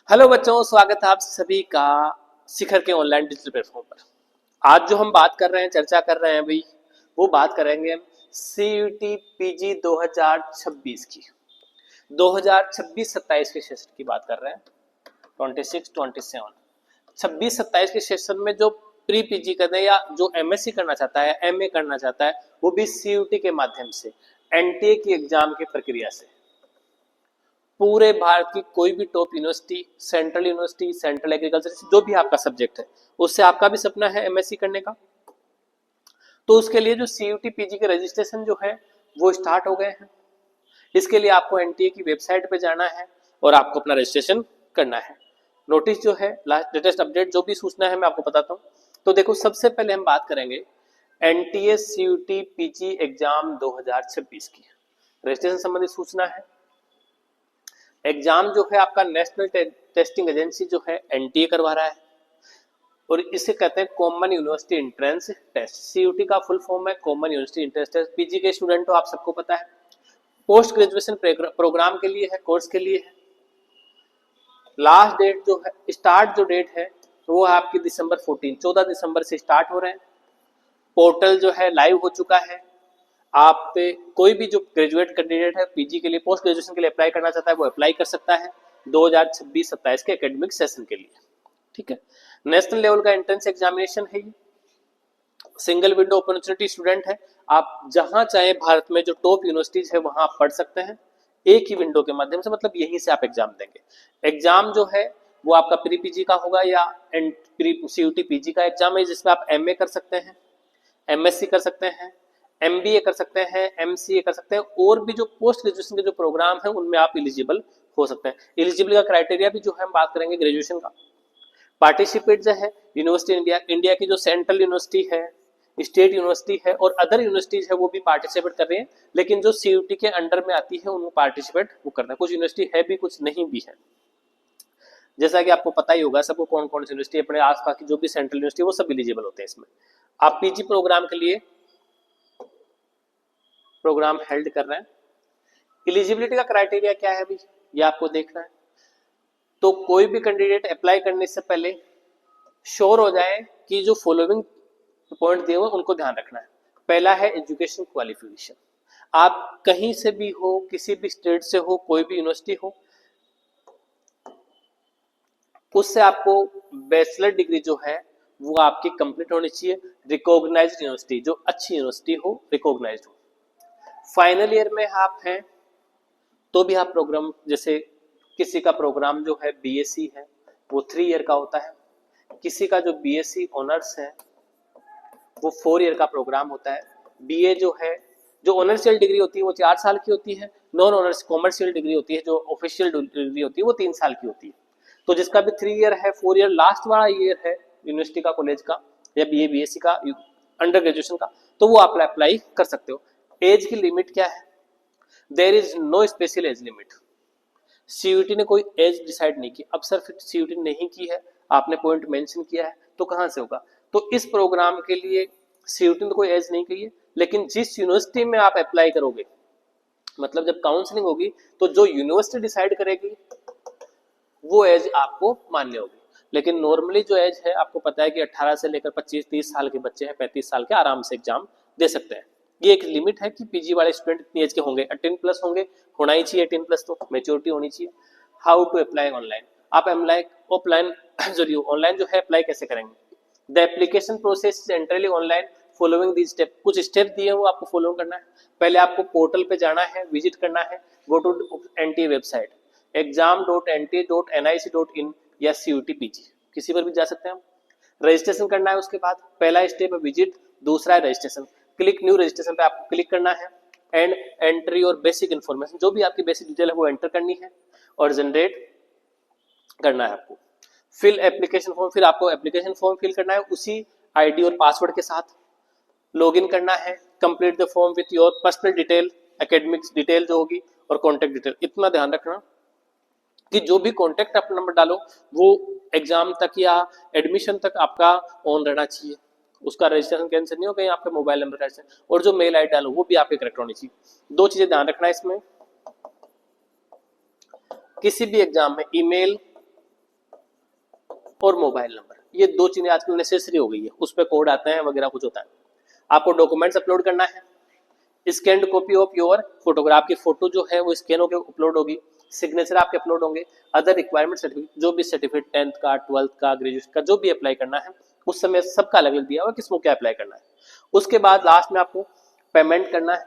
Hello बच्चों, स्वागत है आप सभी का शिखर के ऑनलाइन डिजिटल प्लेटफॉर्म पर। आज जो हम बात कर रहे हैं, चर्चा कर रहे हैं भाई, वो बात करेंगे हम सीयूटी पीजी 2026 की। 2026-27 के सेशन की बात कर रहे हैं। 26-27 26-27 के सेशन में जो प्री पीजी करना है या जो एमएससी करना चाहता है, एमए करना चाहता है, वो भी सीयूटी के माध्यम से एनटीए की एग्जाम की प्रक्रिया से पूरे भारत की कोई भी टॉप यूनिवर्सिटी, सेंट्रल एग्रीकल्चर, जो भी आपका सब्जेक्ट है, उससे आपका भी सपना है एमएससी करने का, तो उसके लिए जो सीयूटी पीजी के रजिस्ट्रेशन जो है वो स्टार्ट हो गए हैं। इसके लिए आपको एनटीए की वेबसाइट पे जाना है और आपको अपना रजिस्ट्रेशन करना है। नोटिस जो है, लेटेस्ट अपडेट जो भी सूचना है मैं आपको बताता हूँ। तो देखो, सबसे पहले हम बात करेंगे एनटीए सीयूटी पीजी एग्जाम 2026 की रजिस्ट्रेशन संबंधी सूचना है। एग्जाम जो है आपका नेशनल टेस्टिंग एजेंसी जो है एनटीए करवा रहा है और इसे कहते हैं common university entrance test. CUT का फुल फॉर्म है common university entrance test. PG के स्टूडेंट हो, आप सबको पता है। पोस्ट ग्रेजुएशन प्रोग्राम के लिए है, कोर्स के लिए है। लास्ट डेट जो है, स्टार्ट जो डेट है वो है आपकी दिसंबर 14 दिसंबर से स्टार्ट हो रहे हैं। पोर्टल जो है लाइव हो चुका है। आप पे कोई भी जो ग्रेजुएट कैंडिडेट है पीजी के लिए, पोस्ट ग्रेजुएशन के लिए अप्लाई करना चाहता है, वो अप्लाई कर सकता है 2026-27 के एकेडमिक सेशन के लिए। ठीक है, नेशनल लेवल का एंट्रेंस एग्जामिनेशन है ये। सिंगल विंडो अपॉर्चुनिटी स्टूडेंट है, आप जहां चाहे भारत में जो टॉप यूनिवर्सिटीज है वहां आप पढ़ सकते हैं एक ही विंडो के माध्यम से, मतलब यहीं से आप एग्जाम देंगे। एग्जाम जो है वो आपका प्री पीजी का होगा या प्री सीयूटी पीजी का एग्जाम है, जिसमें आप एमए कर सकते हैं, एमएससी कर सकते हैं, एमबीए कर सकते हैं, एमसीए कर सकते हैं, और भी जो पोस्ट ग्रेजुएशन के जो प्रोग्राम है उनमें आप एलिजिबल हो सकते हैं। एलिजिबल का क्राइटेरिया भी जो है हम बात करेंगे ग्रेजुएशन का। पार्टिसिपेट जो है यूनिवर्सिटी इंडिया की जो सेंट्रल यूनिवर्सिटी है, स्टेट यूनिवर्सिटी है और अदर यूनिवर्सिटीज है वो भी पार्टिसिपेट कर रही हैं, लेकिन जो सीयूटी के अंडर में आती है उनको पार्टिसिपेट वो करना है। कुछ यूनिवर्सिटी है भी, कुछ नहीं भी है। जैसा कि आपको पता ही होगा सबको कौन कौन सी यूनिवर्सिटी, अपने आसपास की जो भी सेंट्रल यूनिवर्सिटी वो सब एलिजिबल होते हैं इसमें। आप पीजी प्रोग्राम के लिए प्रोग्राम हेल्ड कर रहे हैं। एलिजिबिलिटी का क्राइटेरिया क्या है अभी ये आपको देखना है। तो कोई भी कैंडिडेट अप्लाई करने से पहले श्योर हो जाए कि जो फॉलोइंग पॉइंट दिए हुए उनको ध्यान रखना है। पहला है एजुकेशन क्वालिफिकेशन। आप कहीं से भी हो, किसी भी स्टेट से हो, कोई भी यूनिवर्सिटी हो, उससे आपको बैचलर डिग्री जो है वो आपकी कंप्लीट होनी चाहिए। रिकॉग्नाइज्ड यूनिवर्सिटी, जो अच्छी यूनिवर्सिटी हो, रिकॉग्नाइज्ड हो। फाइनल ईयर में आप हैं तो भी आप प्रोग्राम, जैसे किसी का प्रोग्राम जो है बीएससी है वो 3 ईयर का होता है, किसी का जो बीएससी ऑनर्स है वो 4 ईयर का प्रोग्राम होता है। बीए जो है, जो ऑनर्शियल डिग्री होती है वो 4 साल की होती है। नॉन ऑनर्स कॉमर्शियल डिग्री होती है, जो ऑफिशियल डिग्री होती है वो 3 साल की होती है। तो जिसका भी 3 ईयर है, 4 ईयर लास्ट वाला ईयर है यूनिवर्सिटी का, कॉलेज का या बीए बीएससी का, अंडर ग्रेजुएशन का, तो वो आप अप्लाई कर सकते हो। एज की लिमिट क्या है? There is no special age limit. CUT ने कोई एज डिसाइड नहीं की। अब सर फिर सीयूटी नहीं की है, आपने पॉइंट मेंशन किया है, तो कहां से होगा? तो इस प्रोग्राम के लिए सीयूटी ने कोई एज नहीं की है, लेकिन जिस यूनिवर्सिटी में आप अप्लाई करोगे, मतलब जब काउंसलिंग होगी तो जो यूनिवर्सिटी डिसाइड करेगी वो एज आपको मान्य होगी। लेकिन नॉर्मली जो एज है आपको पता है कि 18 से लेकर 25-30 साल के बच्चे हैं, 35 साल के आराम से एग्जाम दे सकते हैं। ये एक लिमिट है कि पीजी वाले स्टूडेंट इतनी एज के होंगे, 18+ होंगे, होना ही चाहिए 18+, तो मेच्योरिटी होनी चाहिए। How to apply online? आप ऑफलाइन सॉरी ऑनलाइन जो है अप्लाई कैसे करेंगे? The application process is entirely online following this step. कुछ स्टेप दिए हैं वो आपको फॉलो करना है। पहले आपको पोर्टल पे जाना है, विजिट करना है, go to NTA website exam.nta.nic.in या CUT PG, किसी पर भी जा सकते हैं हम। रजिस्ट्रेशन करना है, उसके बाद पहला स्टेप है विजिट, दूसरा है रजिस्ट्रेशन। क्लिक न्यू रजिस्ट्रेशन पे आपको क्लिक करना है एंड एंट्री और बेसिक इन्फॉर्मेशन, जो भी आपकी बेसिक डिटेल है वो एंटर करनी है और जनरेट करना है आपको। फिल एप्लीकेशन फॉर्म, फिर आपको एप्लीकेशन फॉर्म फिल करना है उसी आईडी और पासवर्ड के साथ। लॉगिन करना है, complete the form with your personal detail, academics detail जो होगी और कॉन्टेक्ट डिटेल। इतना ध्यान रखना कि जो भी कॉन्टेक्ट आप नंबर डालो वो एग्जाम तक या एडमिशन तक आपका ऑन रहना चाहिए, उसका रजिस्ट्रेशन कैंसिल नहीं हो, कहीं आपका मोबाइल नंबर कैंसिल। और जो मेल आईडी डालो वो भी आपके करेक्ट होनी चाहिए। 2 चीजें ध्यान रखना है इसमें, किसी भी एग्जाम में ईमेल और मोबाइल नंबर, ये दो चीजें आजकल नेसेसरी हो गई है, उस पर कोड आते हैं वगैरह कुछ होता है। आपको डॉक्यूमेंट्स अपलोड करना है, scanned copy of your photograph की फोटो जो है वो स्कैन होकर अपलोड होगी, सिग्नेचर आपके अपलोड होंगे, अदर रिक्वायरमेंट सर्टिफिकेट जो भी सर्टिफिकेट 10th का 12th का ग्रेजुएशन का जो भी अप्लाई करना है उस समय सबका अलग अलग दिया हुआ किसको क्या अप्लाई करना है। उसके बाद लास्ट में आपको पेमेंट करना है,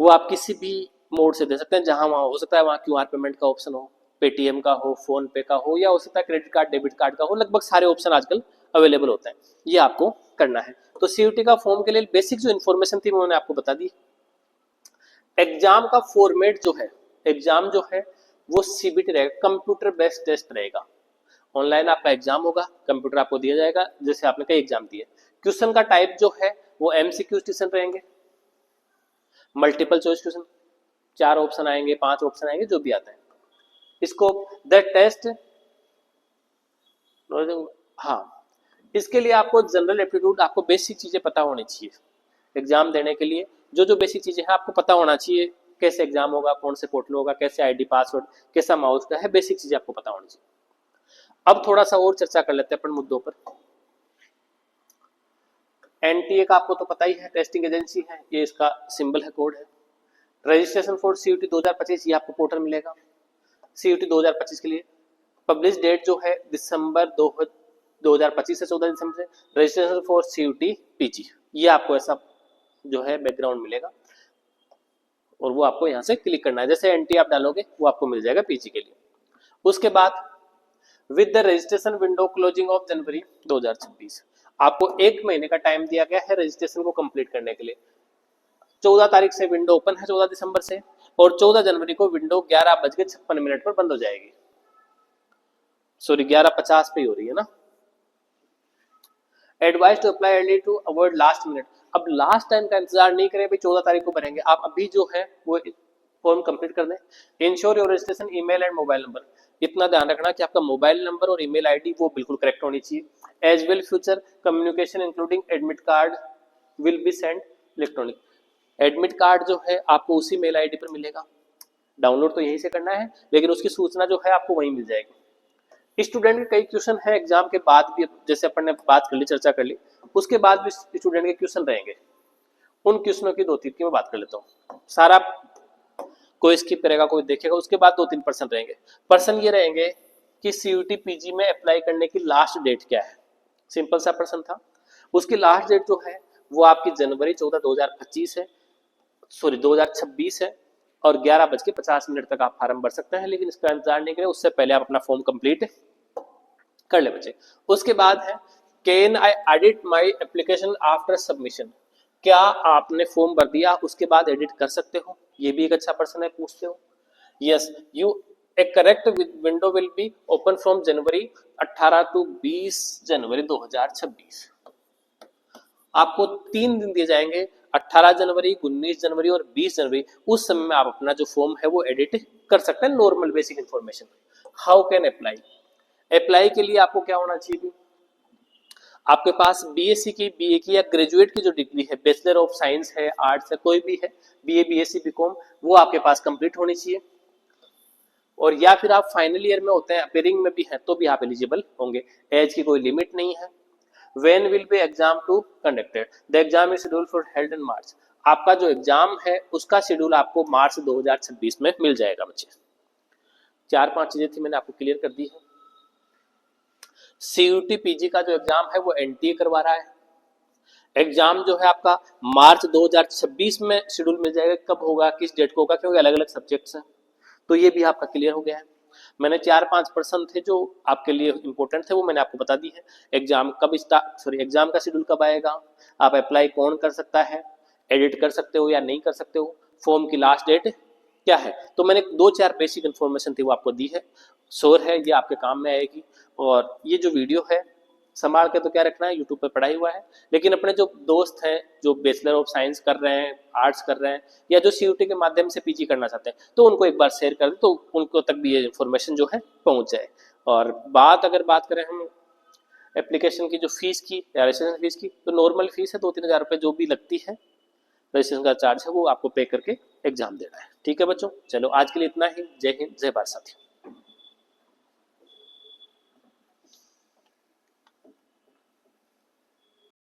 वो आप किसी भी मोड से दे सकते हैं, जहां वहां हो सकता है वहां क्यूआर पेमेंट का ऑप्शन हो, पेटीएम का हो, फोन पे का हो, या हो सकता है क्रेडिट कार्ड डेबिट कार्ड का हो, लगभग सारे ऑप्शन आजकल अवेलेबल होते हैं, ये आपको करना है। तो सीयूटी का फॉर्म के लिए बेसिक जो इन्फॉर्मेशन थी मैंने आपको बता दी। एग्जाम का फॉर्मेट जो है, एग्जाम जो है वो सीबीटी रहेगा, कंप्यूटर बेस्ड टेस्ट रहेगा। ऑनलाइन आपका एग्जाम होगा, कंप्यूटर आपको दिया जाएगा, जैसे आपने कई एग्जाम दिए। क्वेश्चन का टाइप जो है वो एमसीक्यू क्वेश्चन रहेंगे, मल्टीपल चॉइस क्वेश्चन, 4 ऑप्शन आएंगे, 5 ऑप्शन आएंगे, जो भी आता है। इसको द टेस्ट, हाँ, इसके लिए आपको जनरल एप्टीट्यूड, आपको बेसिक चीजें पता होनी चाहिए एग्जाम देने के लिए। जो जो बेसिक चीजें हैं आपको पता होना चाहिए, कैसे एग्जाम होगा, कौन से पोर्टल होगा, कैसे आईडी पासवर्ड, कैसा माउस का है, बेसिक चीजें आपको पता होनी चाहिए। अब थोड़ा सा और चर्चा कर लेते हैं अपन मुद्दों पर। एनटीए का आपको तो पता ही है, टेस्टिंग एजेंसी है, ये इसका सिंबल है, कोड है। रजिस्ट्रेशन फॉर सीयूटी 2025 ये आपको पोर्टल मिलेगा सीयूटी 2025 के लिए। पब्लिश डेट जो है दिसंबर 2025 से 14 दिसंबर से। रजिस्ट्रेशन फॉर सीयूटी पीजी, ये आपको ऐसा जो है बैकग्राउंड मिलेगा और वो आपको यहाँ से क्लिक करना है, जैसे एनटी आप डालोगे वो आपको मिल जाएगा पीजी के लिए। उसके बाद with the registration window closing of January 2026, आपको 1 महीने का टाइम दिया गया है रजिस्ट्रेशन को कंप्लीट करने के लिए। 14 तारीख से विंडो ओपन है, 14 दिसंबर से, और 14 जनवरी को विंडो 11:56 पर बंद हो जाएगी। सॉरी 11:50 पे ही हो रही है ना। Advice to apply early to avoid last minute, अब लास्ट टाइम का इंतजार नहीं करें भाई 14 तारीख को भरेंगे, आप अभी जो है वो फॉर्म कंप्लीट कर दें। Ensure your registration email and mobile number, इतना ध्यान रखना कि आपका मोबाइल नंबर और ईमेल आईडी वो बिल्कुल करेक्ट होनी चाहिए। As well future communication including admit card will be send electronic, admit card जो है आपको उसी मेल आईडी पर मिलेगा, डाउनलोड तो यहीं से करना है, लेकिन उसकी सूचना जो है आपको वहीं मिल जाएगी। स्टूडेंट के कई क्वेश्चन है एग्जाम के बाद भी, जैसे अपन ने बात कर ली, चर्चा कर ली, उसके बाद भी स्टूडेंट के क्वेश्चन रहेंगे, उन क्वेश्चनों की 2-3 की मैं बात कर लेता हूँ। सारा कोई स्किप करेगा, कोई देखेगा, उसके बाद 2-3 पर्सन रहेंगे। पर्सन ये रहेंगे कि सीयूटी पीजी में अप्लाई करने की लास्ट डेट क्या है, सिंपल सा पर्सन था, उसकी लास्ट डेट जो है वो आपकी जनवरी 14 2025 है, सॉरी 2026 है, और 11:50 तक आप फॉर्म भर सकते हैं, लेकिन इसका इंतजार नहीं करें, उससे पहले आप अपना फॉर्म कंप्लीट कर ले बच्चे। उसके बाद है can I edit my application after submission, क्या आपने फॉर्म भर दिया उसके बाद एडिट कर सकते हो, ये भी एक अच्छा पर्सन है, पूछते हो। Yes U A correct window will be open from January 18 to 20 जनवरी 2026, आपको 3 दिन दिए जाएंगे, 18 जनवरी, 19 जनवरी और 20 जनवरी, उस समय में आप अपना जो फॉर्म है वो एडिट कर सकते हैं। Normal basic information. How can apply, apply के लिए आपको क्या होना चाहिए, आपके पास बीएससी की, बीए की या ग्रेजुएट की जो डिग्री है, बैचलर ऑफ साइंस है, आर्ट्स है, कोई भी है, बीए बीएससी बीकॉम, वो आपके पास कंप्लीट होनी चाहिए। और या फिर आप फाइनल ईयर में होते हैं, अपेयरिंग में भी हैं, तो भी आप एलिजिबल होंगे, एज की कोई लिमिट नहीं है। When will be exam to conducted? The exam is scheduled for held in March. आपका जो एग्जाम है उसका शेड्यूल आपको मार्च 2026 में मिल जाएगा बच्चे। 4-5 चीजें थी मैंने आपको क्लियर कर दी है। सीयूटी पीजी का जो एग्जाम है वो एनटीए करवा रहा है, एग्जाम जो है आपका मार्च 2026 में शेड्यूल मिल जाएगा, कब होगा, किस डेट को होगा, क्योंकि अलग अलग सब्जेक्ट्स हैं, तो ये भी आपका क्लियर हो गया है। मैंने 4-5 पर्सन थे जो आपके लिए इंपॉर्टेंट थे, वो मैंने आपको बता दी है। एग्जाम कब एग्जाम का शेड्यूल कब आएगा, आप अप्लाई कौन कर सकता है, एडिट कर सकते हो या नहीं कर सकते हो, फॉर्म की लास्ट डेट क्या है, तो मैंने 2-4 बेसिक इन्फॉर्मेशन थी वो आपको दी है। श्योर है ये आपके काम में आएगी। और ये जो वीडियो है संभाल के तो क्या रखना है, यूट्यूब पे पढ़ा ही हुआ है, लेकिन अपने जो दोस्त हैं जो बैचलर ऑफ साइंस कर रहे हैं, आर्ट्स कर रहे हैं, या जो सीयूटी के माध्यम से पीजी करना चाहते हैं, तो उनको एक बार शेयर कर दें, तो उनको तक भी ये इन्फॉर्मेशन जो है पहुंच जाए। और अगर बात करें हम एप्लीकेशन की जो फीस की या रजिस्ट्रेशन फीस की, तो नॉर्मल फीस है 2-3 हज़ार रुपये जो भी लगती है, रजिस्ट्रेशन का चार्ज है वो आपको पे करके एग्जाम देना है। ठीक है बच्चों, चलो आज के लिए इतना ही। जय हिंद, जय भारत साथियों।